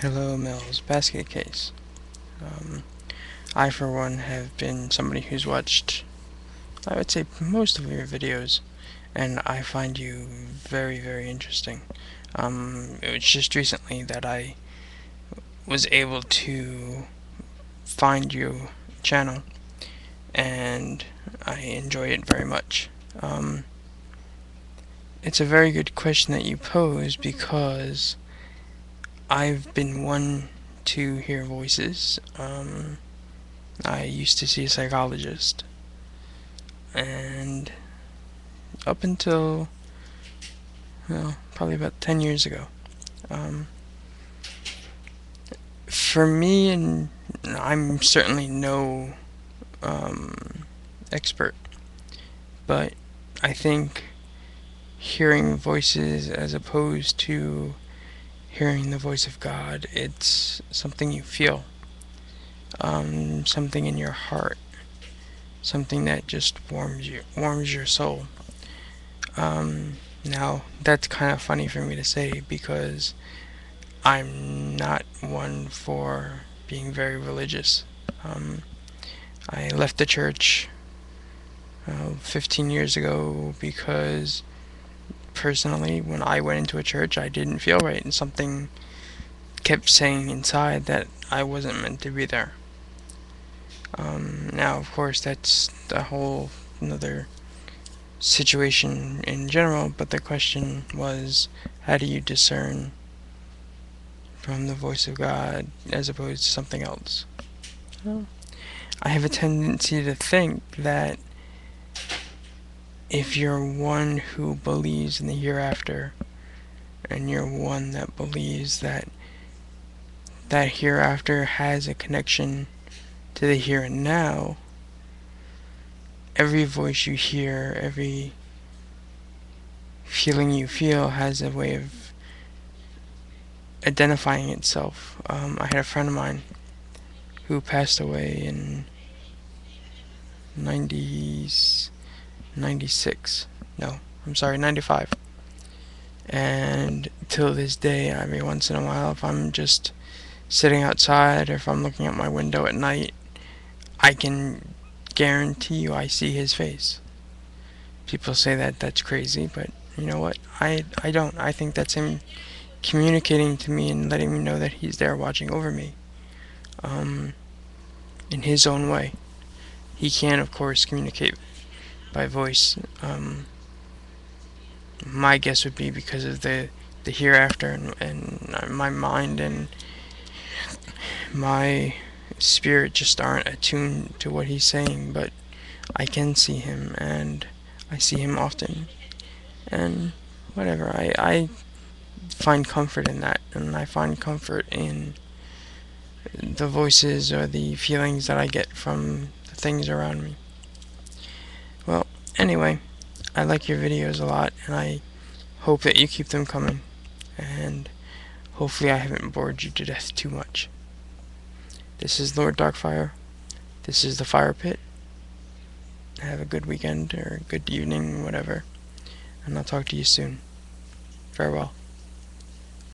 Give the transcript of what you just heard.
Hello, Mills Basket Case. I, for one, have been somebody who's watched, I would say, most of your videos, and I find you very, very interesting. It was just recently that I was able to find your channel, and I enjoy it very much. It's a very good question that you pose because I've been one to hear voices. I used to see a psychologist, and up until, well, probably about 10 years ago, for me, and I'm certainly no expert, but I think hearing voices as opposed to hearing the voice of God, it's something you feel, something in your heart, something that just warms your soul. Now, that's kind of funny for me to say because I'm not one for being very religious. I left the church 15 years ago because personally, when I went into a church, I didn't feel right, and something kept saying inside that I wasn't meant to be there. Now, of course, that's a whole another situation in general, but the question was, how do you discern from the voice of God as opposed to something else? Well, I have a tendency to think that if you're one who believes in the hereafter, and you're one that believes that that hereafter has a connection to the here and now, every voice you hear, every feeling you feel has a way of identifying itself. I had a friend of mine who passed away in 96. No, I'm sorry, 95. And till this day, every once in a while, if I'm just sitting outside or if I'm looking out my window at night, I can guarantee you I see his face. People say that that's crazy, but you know what? I don't. I think that's him communicating to me and letting me know that he's there watching over me, in his own way. He can, of course, communicate by voice. My guess would be because of the hereafter, and my mind and my spirit just aren't attuned to what he's saying, but I can see him, and I see him often, and whatever, I find comfort in that, and I find comfort in the voices or the feelings that I get from the things around me. Well, anyway, I like your videos a lot, and I hope that you keep them coming, and hopefully I haven't bored you to death too much. This is Lord Darkfire. This is the Fire Pit. Have a good weekend, or a good evening, whatever, and I'll talk to you soon. Farewell.